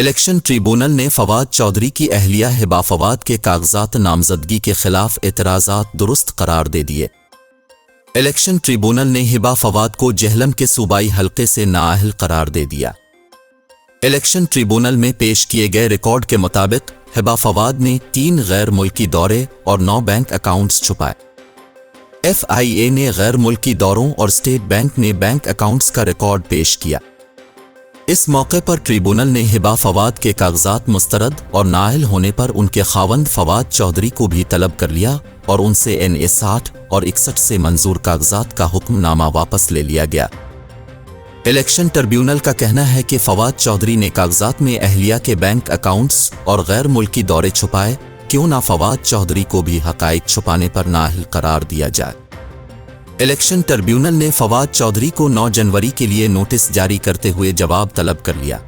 Election tribunal ने फवाद चौधरी की अहलिया हिबा फवाद के कागजात नामजदगी के खिलाफ एतराज़ात दुरुस्त करार दे दिए। इलेक्शन ट्रिब्यूनल ने हिबा फवाद को जेहलम के सूबाई हल्के से नाअहल करार दे दिया। इलेक्शन ट्रिब्यूनल में पेश किए गए रिकॉर्ड के मुताबिक हिबा फवाद ने 3 गैर मुल्की दौरे और 9 बैंक अकाउंट्स छुपाए। FIA ने गैर मुल्की दौरों और स्टेट बैंक ने बैंक अकाउंट्स का रिकॉर्ड पेश किया। इस मौके पर ट्रिब्यूनल ने हिबा फवाद के कागजात मुस्तरद और नाअहल होने पर उनके खावंद फवाद चौधरी को भी तलब कर लिया और उनसे NA 60 और 61 से मंजूर कागजात का हुक्मनामा वापस ले लिया गया। इलेक्शन ट्रिब्यूनल का कहना है कि फवाद चौधरी ने कागजात में अहलिया के बैंक अकाउंट्स और गैर मुल्की दौरे छुपाए, क्यों ना फवाद चौधरी को भी हकाइक छुपाने पर नाअहल करार दिया जाए। इलेक्शन ट्रिब्यूनल ने फवाद चौधरी को 9 जनवरी के लिए नोटिस जारी करते हुए जवाब तलब कर लिया।